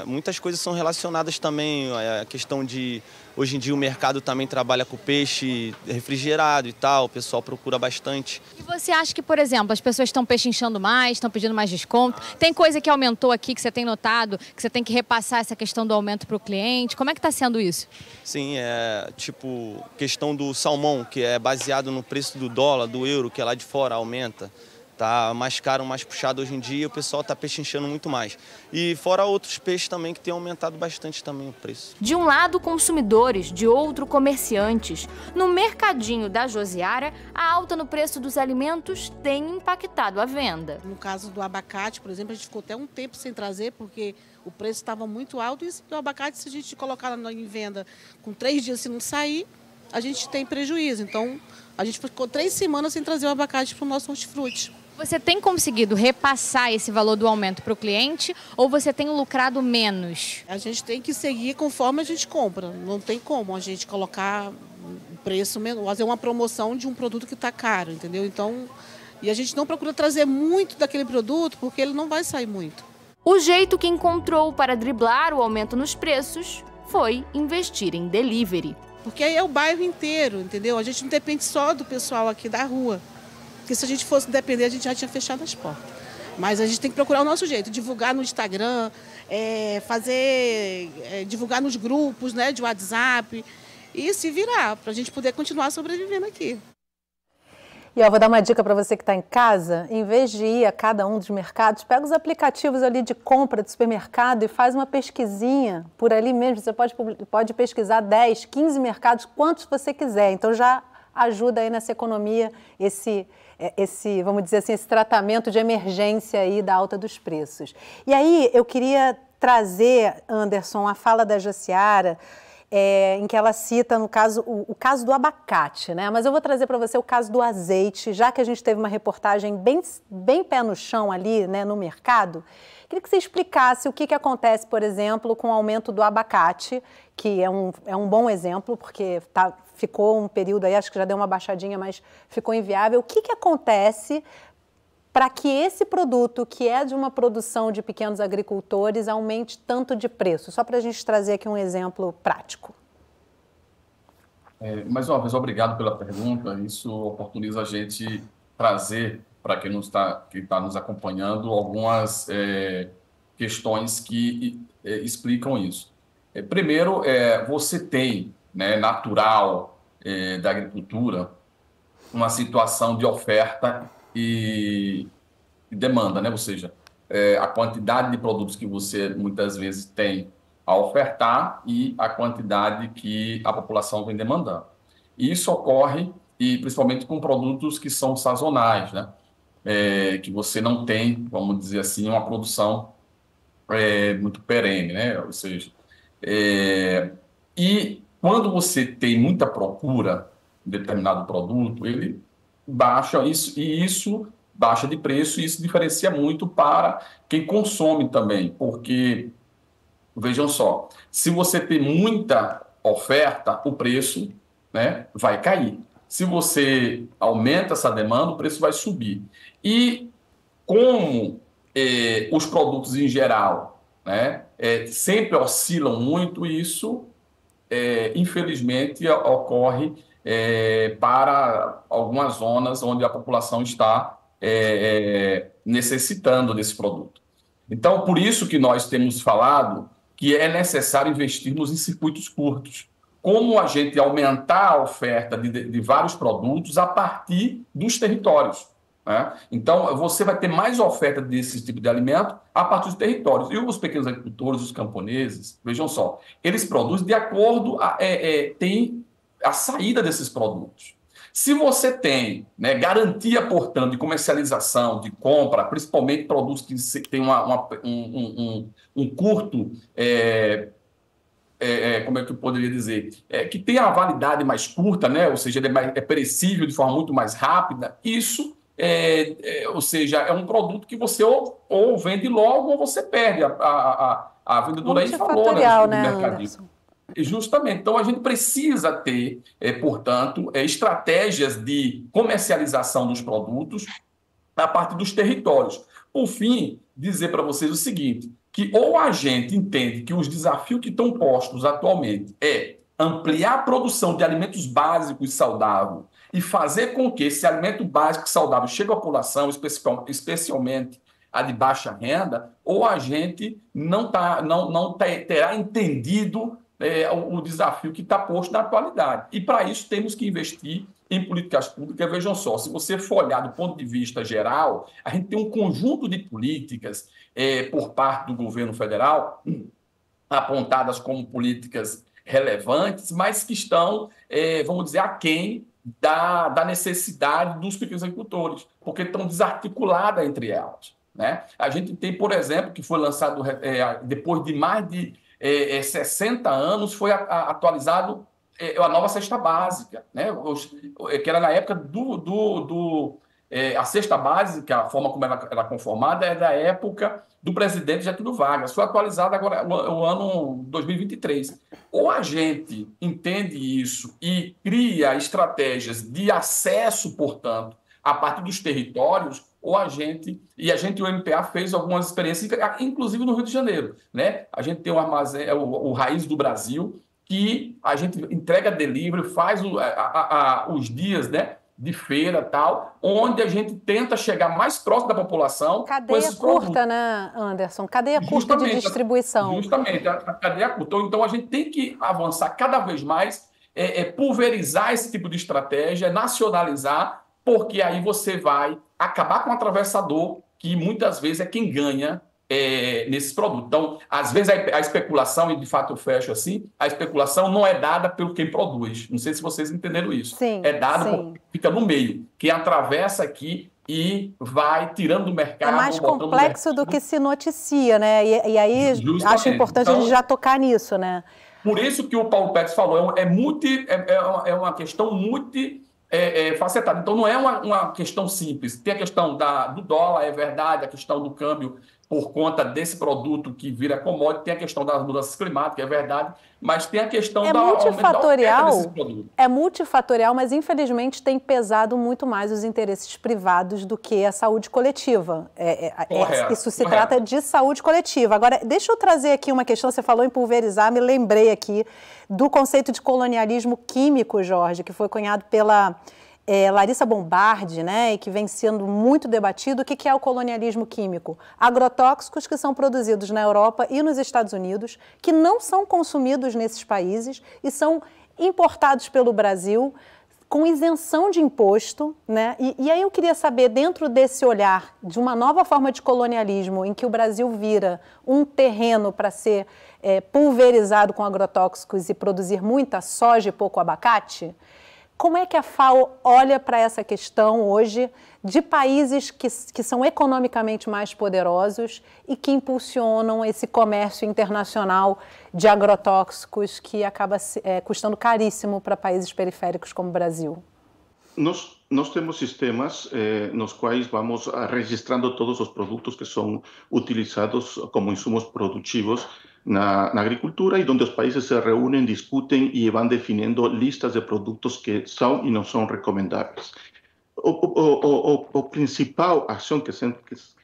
Muitas coisas são relacionadas também, a questão de, hoje em dia o mercado também trabalha com peixe refrigerado e tal, o pessoal procura bastante. E você acha que, por exemplo, as pessoas estão pechinchando mais, estão pedindo mais desconto? Tem coisa que aumentou aqui que você tem notado, que você tem que repassar essa questão do aumento para o cliente? Como é que está sendo isso? Sim, tipo, questão do salmão, que é baseado no preço do dólar, do euro, que é lá de fora, aumenta. Tá mais caro, mais puxado hoje em dia, o pessoal está pechinchando muito mais. E fora outros peixes também que têm aumentado bastante também o preço. De um lado, consumidores, de outro, comerciantes. No mercadinho da Josiara, a alta no preço dos alimentos tem impactado a venda. No caso do abacate, por exemplo, a gente ficou até um tempo sem trazer, porque o preço estava muito alto. E o abacate, se a gente colocar em venda com 3 dias, se não sair, a gente tem prejuízo. Então, a gente ficou 3 semanas sem trazer o abacate para o nosso hortifruti. Você tem conseguido repassar esse valor do aumento para o cliente ou você tem lucrado menos? A gente tem que seguir conforme a gente compra. Não tem como a gente colocar o preço, fazer uma promoção de um produto que está caro, entendeu? Então, e a gente não procura trazer muito daquele produto porque ele não vai sair muito. O jeito que encontrou para driblar o aumento nos preços foi investir em delivery. Porque aí é o bairro inteiro, entendeu? A gente não depende só do pessoal aqui da rua. Porque se a gente fosse depender, a gente já tinha fechado as portas. Mas a gente tem que procurar o nosso jeito, divulgar no Instagram, divulgar nos grupos, né, de WhatsApp e se virar, para a gente poder continuar sobrevivendo aqui. E eu vou dar uma dica para você que está em casa, em vez de ir a cada um dos mercados, pega os aplicativos ali de compra do supermercado e faz uma pesquisinha por ali mesmo. Você pode pesquisar 10, 15 mercados, quantos você quiser. Então já ajuda aí nessa economia, vamos dizer assim, esse tratamento de emergência aí da alta dos preços. E aí eu queria trazer, Anderson, a fala da Josiara, em que ela cita, no caso, o caso do abacate, né? Mas eu vou trazer para você o caso do azeite, já que a gente teve uma reportagem bem pé no chão ali, né, no mercado. Queria que você explicasse o que acontece, por exemplo, com o aumento do abacate, que é um bom exemplo, porque ficou um período aí, acho que já deu uma baixadinha, mas ficou inviável. O que acontece para que esse produto, que é de uma produção de pequenos agricultores, aumente tanto de preço? Só para a gente trazer aqui um exemplo prático. Mais uma vez, obrigado pela pergunta. Isso oportuniza a gente trazer, para quem está nos acompanhando, algumas questões que explicam isso. Primeiro, você tem, né, natural da agricultura, uma situação de oferta e demanda, né? Ou seja, a quantidade de produtos que você muitas vezes tem a ofertar e a quantidade que a população vem demandando. E isso ocorre, e principalmente com produtos que são sazonais, né? Que você não tem, vamos dizer assim, uma produção muito perene, né? Ou seja, e quando você tem muita procura de determinado produto, ele baixa isso, e isso baixa de preço, e isso diferencia muito para quem consome também, porque, vejam só, se você tem muita oferta, o preço, né, vai cair. Se você aumenta essa demanda, o preço vai subir. E como os produtos em geral, né, sempre oscilam muito, isso, infelizmente, ocorre para algumas zonas onde a população está necessitando desse produto. Então, por isso que nós temos falado que é necessário investirmos em circuitos curtos. Como a gente aumentar a oferta de vários produtos a partir dos territórios, né? Então, você vai ter mais oferta desse tipo de alimento a partir dos territórios. E os pequenos agricultores, os camponeses, vejam só, eles produzem de acordo, tem a saída desses produtos. Se você tem, né, garantia, portanto, de comercialização, de compra, principalmente produtos que têm um curto, como é que eu poderia dizer? Que tem a validade mais curta, né? Ou seja, ele é perecível de forma muito mais rápida, isso, ou seja, é um produto que você ou vende logo ou você perde. A vendedora aí falou, né, no mercadinho. Justamente. Então, a gente precisa ter, portanto, estratégias de comercialização dos produtos a partir dos territórios. Por fim, dizer para vocês o seguinte, que ou a gente entende que os desafios que estão postos atualmente é ampliar a produção de alimentos básicos e saudáveis e fazer com que esse alimento básico e saudável chegue à população, especialmente a de baixa renda, ou a gente não terá entendido o desafio que está posto na atualidade. E, para isso, temos que investir em políticas públicas. Vejam só, se você for olhar do ponto de vista geral, a gente tem um conjunto de políticas por parte do governo federal apontadas como políticas relevantes, mas que estão, vamos dizer, aquém da necessidade dos pequenos agricultores, porque estão desarticuladas entre elas, né? A gente tem, por exemplo, que foi lançado depois de mais de 60 anos, foi atualizado a nova cesta básica, né? Que era na época a cesta básica, a forma como ela era conformada, é da época do presidente Getúlio Vargas. Foi atualizada agora o ano 2023. Ou a gente entende isso e cria estratégias de acesso, portanto, a partir dos territórios, ou a gente, o MPA fez algumas experiências, inclusive no Rio de Janeiro, né? A gente tem um armazém, o Raiz do Brasil, que a gente entrega delivery, faz os dias, né, de feira e tal, onde a gente tenta chegar mais próximo da população. Cadeia curta, né, Anderson? Cadeia curta de distribuição. Justamente, a cadeia curta. Então, a gente tem que avançar cada vez mais, pulverizar esse tipo de estratégia, nacionalizar, porque aí você vai acabar com o atravessador, que muitas vezes é quem ganha nesses produtos. Então, às vezes a especulação, e de fato eu fecho assim, a especulação não é dada pelo quem produz. Não sei se vocês entenderam isso. Sim, é dada por fica no meio, que atravessa aqui e vai tirando do mercado. É mais complexo do que se noticia, né? E aí justamente, acho importante a gente já tocar nisso, né? Por isso que o Paulo Pérez falou, é uma questão muito facetada. Então, não é uma questão simples. Tem a questão do dólar, é verdade, a questão do câmbio por conta desse produto que vira commodity, tem a questão das mudanças climáticas, é verdade, mas tem a questão da multifatorial, desses produtos. É multifatorial, mas infelizmente tem pesado muito mais os interesses privados do que a saúde coletiva. Isso se trata de saúde coletiva. Agora, deixa eu trazer aqui uma questão, você falou em pulverizar, me lembrei aqui do conceito de colonialismo químico, Jorge, que foi cunhado pela Larissa Bombardi, né, e que vem sendo muito debatido. O que é o colonialismo químico? Agrotóxicos que são produzidos na Europa e nos Estados Unidos, que não são consumidos nesses países e são importados pelo Brasil com isenção de imposto, né? E aí eu queria saber, dentro desse olhar de uma nova forma de colonialismo, em que o Brasil vira um terreno para ser pulverizado com agrotóxicos e produzir muita soja e pouco abacate, como é que a FAO olha para essa questão hoje de países que são economicamente mais poderosos e que impulsionam esse comércio internacional de agrotóxicos que acaba custando caríssimo para países periféricos como o Brasil? Nós temos sistemas nos quais vamos registrando todos os produtos que são utilizados como insumos produtivos na agricultura e onde os países se reúnem, discutem e vão definindo listas de produtos que são e não são recomendáveis. A principal ação que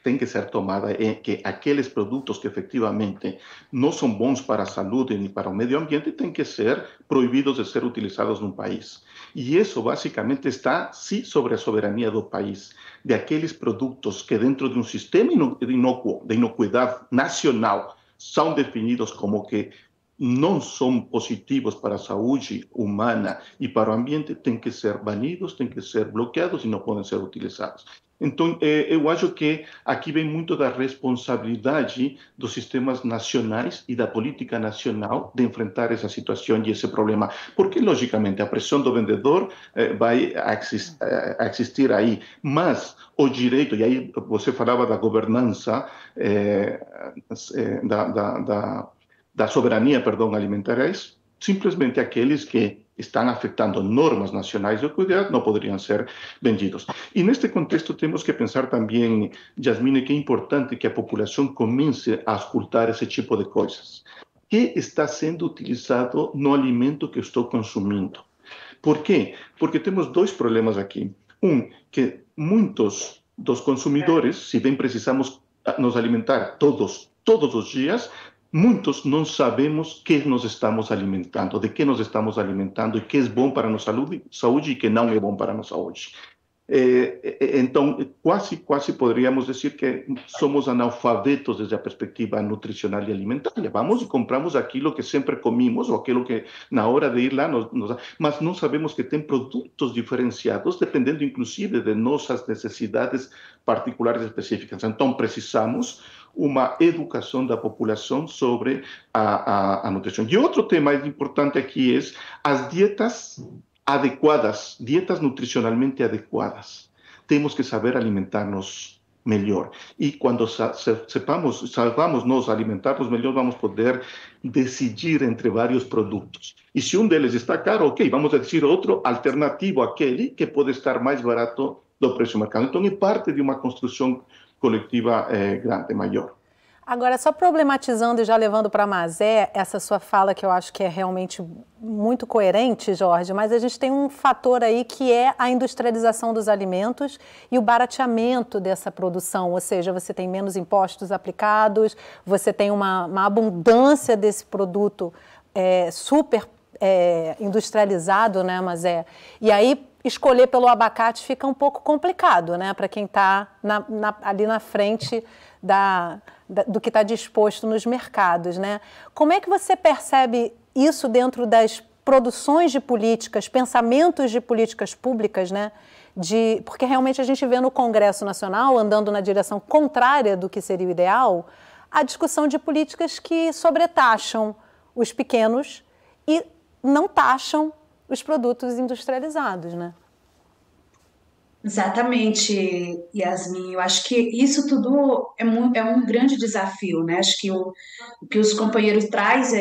tem que ser tomada é que aqueles produtos que efetivamente não são bons para a saúde nem para o meio ambiente têm que ser proibidos de ser utilizados num país. E isso basicamente está, sim, sobre a soberania do país, de aqueles produtos que dentro de um sistema de inocuidade nacional são definidos como que não são positivos para a saúde humana e para o ambiente, têm que ser banidos, têm que ser bloqueados e não podem ser utilizados. Então, eu acho que aqui vem muito da responsabilidade dos sistemas nacionais e da política nacional de enfrentar essa situação e esse problema, porque, logicamente, a pressão do vendedor vai existir aí, mas o direito, e aí você falava da governança, da soberania, alimentar, simplesmente aqueles que estão afetando normas nacionais de cuidado não poderiam ser vendidos. E neste contexto temos que pensar também, Yasmine, que é importante que a população comece a escutar esse tipo de coisas. O que está sendo utilizado no alimento que estou consumindo? Por quê? Porque temos dois problemas aqui. Que muitos dos consumidores, se bem precisamos nos alimentar todos os dias, muitos não sabemos que nos estamos alimentando, de que nos estamos alimentando e que é bom para a nossa saúde e que não é bom para a nossa saúde. Então, quase poderíamos dizer que somos analfabetos desde a perspectiva nutricional e alimentar. Vamos e compramos aquilo que sempre comimos ou aquilo que na hora de ir lá mas não sabemos que tem produtos diferenciados dependendo inclusive de nossas necessidades particulares específicas. Então, precisamos uma educação da população sobre a nutrição. E outro tema importante aqui é as dietas adequadas, dietas nutricionalmente adequadas. Temos que saber alimentar-nos melhor. E quando saibamos nós alimentar-nos melhor, vamos poder decidir entre vários produtos. E se um deles está caro, ok, vamos decidir outro alternativo àquele que pode estar mais barato do preço do mercado. Então, é parte de uma construção coletiva grande, maior. Agora, só problematizando e já levando para a Mazé, essa sua fala que eu acho que é realmente muito coerente, Jorge, mas a gente tem um fator aí que é a industrialização dos alimentos e o barateamento dessa produção, ou seja, você tem menos impostos aplicados, você tem uma abundância desse produto super industrializado, né, Mazé? E aí, escolher pelo abacate fica um pouco complicado, né, para quem está ali na frente do que está disposto nos mercados, né? Como é que você percebe isso dentro das produções de políticas, pensamentos de políticas públicas, né? Porque realmente a gente vê no Congresso Nacional, andando na direção contrária do que seria o ideal, a discussão de políticas que sobretaxam os pequenos e não taxam os produtos industrializados, né? Exatamente, Yasmin. Eu acho que isso tudo é um grande desafio, né? Acho que o que os companheiros trazem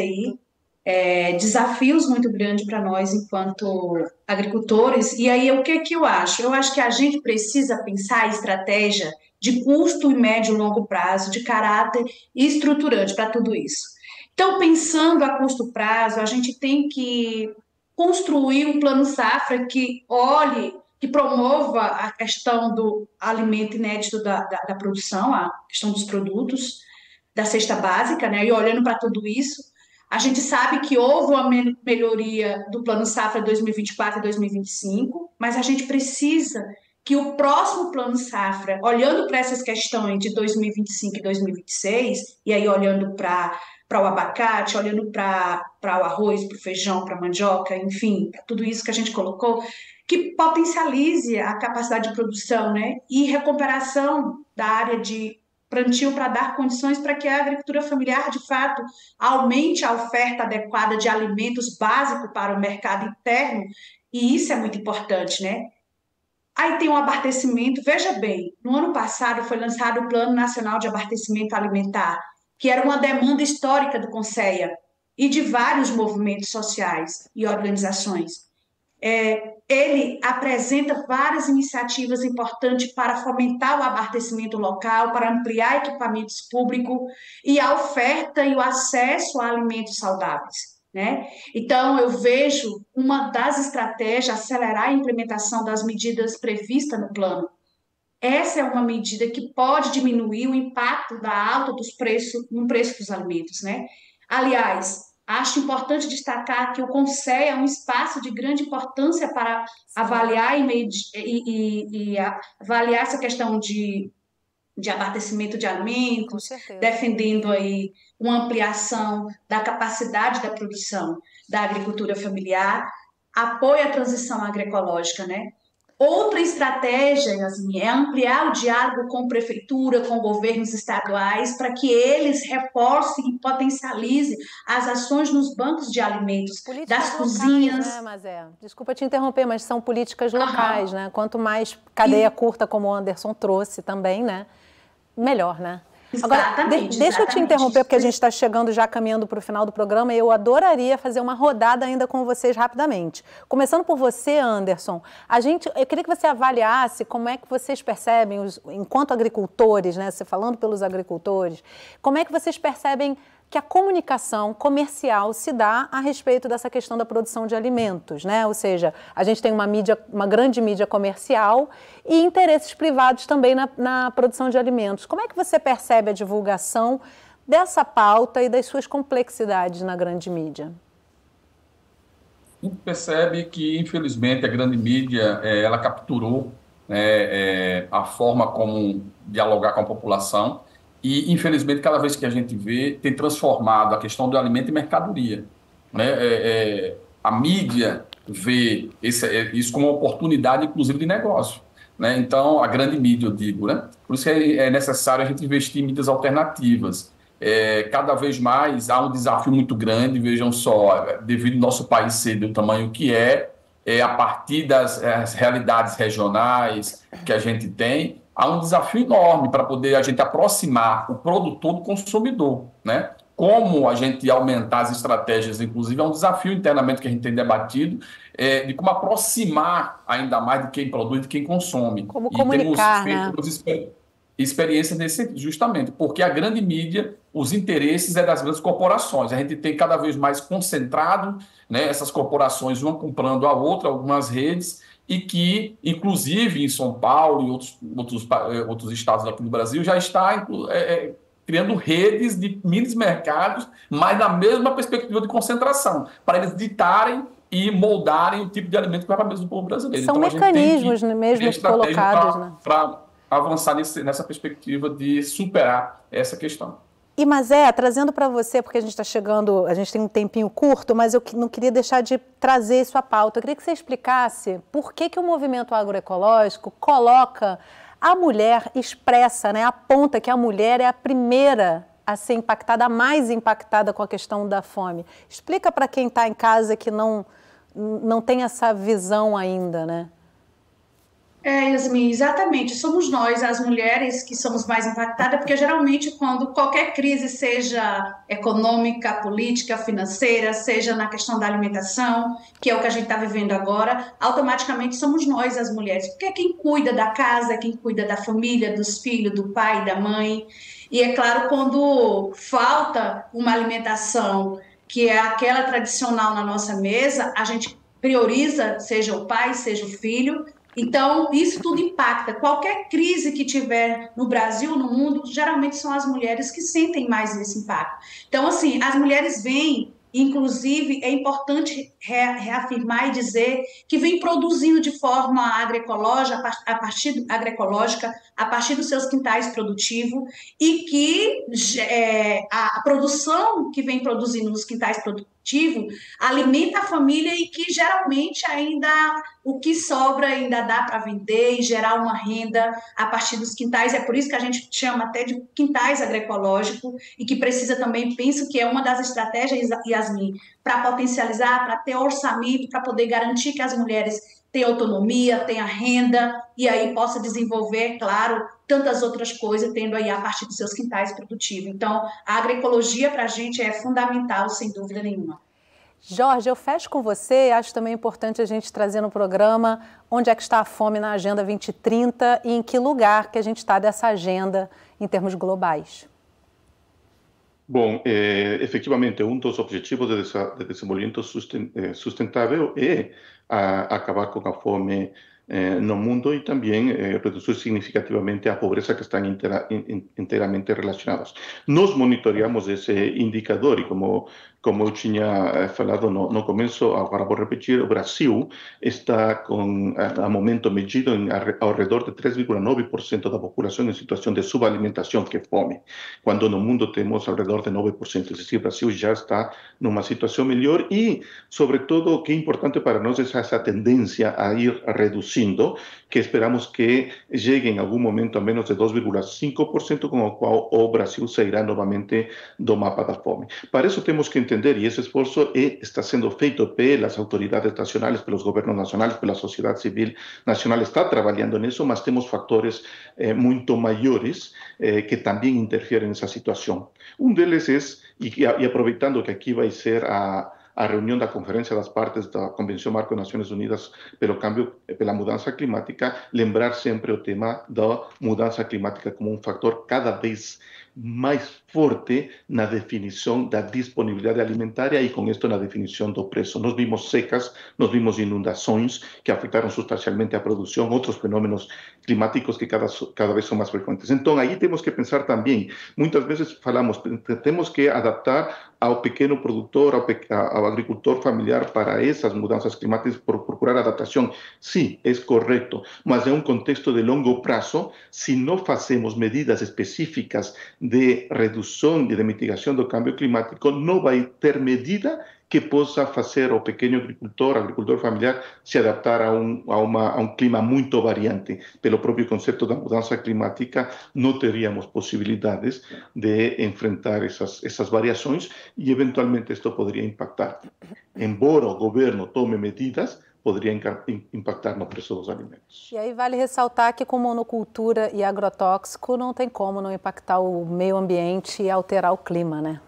aí desafios muito grandes para nós enquanto agricultores. E aí, o que eu acho? Eu acho que a gente precisa pensar a estratégia de curto, médio e longo prazo, de caráter estruturante para tudo isso. Então, pensando a curto prazo, a gente tem que construir um plano safra que promova a questão do alimento inédito da produção, a questão dos produtos, da cesta básica, né? E olhando para tudo isso, a gente sabe que houve uma melhoria do Plano Safra 2024 e 2025, mas a gente precisa que o próximo Plano Safra, olhando para essas questões de 2025 e 2026, e aí olhando para o abacate, olhando para o arroz, para o feijão, para a mandioca, enfim, para tudo isso que a gente colocou, que potencialize a capacidade de produção, né, e recuperação da área de plantio para dar condições para que a agricultura familiar, de fato, aumente a oferta adequada de alimentos básicos para o mercado interno, e isso é muito importante, né? Aí tem o abastecimento. Veja bem, no ano passado foi lançado o Plano Nacional de Abastecimento Alimentar, que era uma demanda histórica do Conceia e de vários movimentos sociais e organizações. Ele apresenta várias iniciativas importantes para fomentar o abastecimento local, para ampliar equipamentos públicos e a oferta e o acesso a alimentos saudáveis, né? Então, eu vejo uma das estratégias acelerar a implementação das medidas previstas no plano. Essa é uma medida que pode diminuir o impacto da alta dos preços no preço dos alimentos, né? Aliás, acho importante destacar que o Conceia é um espaço de grande importância para avaliar avaliar essa questão de abastecimento de alimentos, defendendo aí uma ampliação da capacidade da produção da agricultura familiar, apoia a transição agroecológica, né? Outra estratégia, Yasmin, é ampliar o diálogo com prefeitura, com governos estaduais, para que eles reforcem e potencializem as ações nos bancos de alimentos, políticas das locais, cozinhas. Né, Mazé? Desculpa te interromper, mas são políticas locais, né? Quanto mais cadeia curta, como o Anderson trouxe também, né? Melhor, né? Agora, deixa eu te interromper, porque a gente está chegando já caminhando para o final do programa e eu adoraria fazer uma rodada ainda com vocês rapidamente. Começando por você, Anderson, eu queria que você avaliasse como é que vocês percebem, enquanto agricultores, né, você falando pelos agricultores, como é que vocês percebem que a comunicação comercial se dá a respeito dessa questão da produção de alimentos, né? Ou seja, a gente tem uma grande mídia comercial e interesses privados também na produção de alimentos. Como é que você percebe a divulgação dessa pauta e das suas complexidades na grande mídia? A gente percebe que, infelizmente, a grande mídia ela capturou a forma como dialogar com a população e, infelizmente, cada vez que a gente vê, tem transformado a questão do alimento em mercadoria, né? A mídia vê isso como uma oportunidade, inclusive, de negócio, né? Então, a grande mídia, eu digo, né? Por isso que é necessário a gente investir em mídias alternativas. Cada vez mais há um desafio muito grande, vejam só, devido ao nosso país ser do tamanho que a partir das realidades regionais que a gente tem, há um desafio enorme para poder a gente aproximar o produtor do consumidor, né? Como a gente aumentar as estratégias, inclusive, é um desafio internamente que a gente tem debatido, de como aproximar ainda mais de quem produz e de quem consome. Como comunicar, temos feito experiência nesse sentido, justamente, porque a grande mídia, os interesses das grandes corporações. A gente tem cada vez mais concentrado, né, essas corporações, uma comprando a outra, algumas redes, e que, inclusive, em São Paulo e outros estados aqui do Brasil, já está criando redes de mini mercados, mas na mesma perspectiva de concentração, para eles ditarem e moldarem o tipo de alimento que vai para a mesa do povo brasileiro. São então, mecanismos mesmo colocados, né? Para avançar nessa perspectiva de superar essa questão. E Mazé, trazendo para você, porque a gente está chegando, a gente tem um tempinho curto, mas eu não queria deixar de trazer isso à pauta. Eu queria que você explicasse por que o movimento agroecológico coloca a mulher, expressa, né, aponta que a mulher é a primeira a ser impactada, a mais impactada com a questão da fome. Explica para quem está em casa que não tem essa visão ainda, né? Yasmin, exatamente. Somos nós, as mulheres, que somos mais impactadas, porque geralmente quando qualquer crise, seja econômica, política, financeira, seja na questão da alimentação, que é o que a gente está vivendo agora, automaticamente somos nós, as mulheres, porque é quem cuida da casa, é quem cuida da família, dos filhos, do pai, da mãe. E é claro, quando falta uma alimentação que é aquela tradicional na nossa mesa, a gente prioriza, seja o pai, seja o filho. Então, isso tudo impacta. Qualquer crise que tiver no Brasil, no mundo, geralmente são as mulheres que sentem mais esse impacto. Então, assim, as mulheres vêm, inclusive, é importante reafirmar e dizer que vem produzindo de forma agroecológica, a partir dos seus quintais produtivos, e que a produção que vem produzindo nos quintais produtivos alimenta a família e que geralmente ainda o que sobra ainda dá para vender e gerar uma renda a partir dos quintais. É por isso que a gente chama até de quintais agroecológicos e que precisa também, penso que é uma das estratégias, Yasmin, para potencializar, para ter orçamento, para poder garantir que as mulheres tenham autonomia, tenham renda e aí possa desenvolver, claro, tantas outras coisas, tendo aí a partir dos seus quintais produtivos. Então, a agroecologia para a gente é fundamental, sem dúvida nenhuma. Jorge, eu fecho com você, acho também importante a gente trazer no programa onde é que está a fome na Agenda 2030 e em que lugar que a gente está dessa agenda em termos globais. Bom, efectivamente, um dos objetivos de desenvolvimento sustentável é acabar com a fome no mundo e também reduzir significativamente a pobreza, que estão inteiramente relacionadas. Nós monitoreamos esse indicador e, como eu tinha falado no começo, agora vou repetir, o Brasil está com, a momento, medido ao redor de 3,9% da população em situação de subalimentação, que é fome, quando no mundo temos ao redor de 9%. É decir, o Brasil já está numa situação melhor e, sobretudo, o que é importante para nós é essa tendência a ir reduzindo, que esperamos que chegue em algum momento a menos de 2,5%, com o qual o Brasil sairá novamente do mapa da fome. Para isso temos que entender, e esse esforço está sendo feito pelas autoridades nacionais, pelos governos nacionais, pela sociedade civil nacional, está trabalhando nisso, mas temos fatores muito maiores que também interferem nessa situação. Um deles é, e aproveitando que aqui vai ser a reunião da Conferência das Partes da Convenção Marco das Nações Unidas pela mudança climática, lembrar sempre o tema da mudança climática como um fator cada vez mais forte na definição da disponibilidade alimentária e, com isto, na definição do preço. Nós vimos secas, nós vimos inundações que afetaram substancialmente a produção, outros fenômenos climáticos que cada vez são mais frequentes. Então, aí temos que pensar também, muitas vezes falamos, temos que adaptar ao pequeno produtor, ao agricultor familiar para essas mudanças climáticas, procurar adaptação. Sim, é correto, mas é um contexto de longo prazo. Se não fazemos medidas específicas de redução e de mitigação do câmbio climático, não vai ter medida que possa fazer o pequeno agricultor familiar, se adaptar a um clima muito variante. Pelo próprio conceito da mudança climática, não teríamos possibilidades de enfrentar essas variações e, eventualmente, isto poderia impactar. Embora o governo tome medidas, poderia impactar no preço dos alimentos. E aí vale ressaltar que com monocultura e agrotóxico não tem como não impactar o meio ambiente e alterar o clima, né?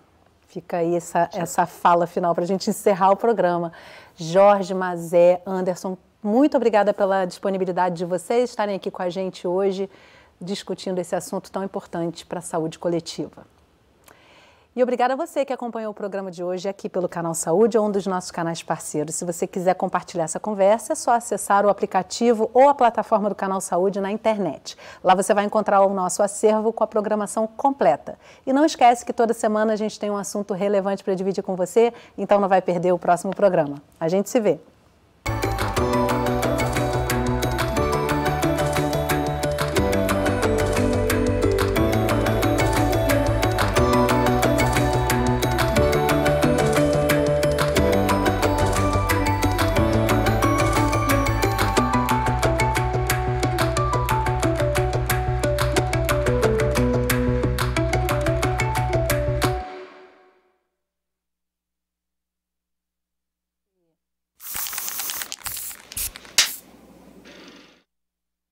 Fica aí essa fala final para a gente encerrar o programa. Jorge, Mazé, Anderson, muito obrigada pela disponibilidade de vocês estarem aqui com a gente hoje, discutindo esse assunto tão importante para a saúde coletiva. E obrigada a você que acompanhou o programa de hoje aqui pelo Canal Saúde, ou um dos nossos canais parceiros. Se você quiser compartilhar essa conversa, é só acessar o aplicativo ou a plataforma do Canal Saúde na internet. Lá você vai encontrar o nosso acervo com a programação completa. E não esquece que toda semana a gente tem um assunto relevante para dividir com você, então não vai perder o próximo programa. A gente se vê!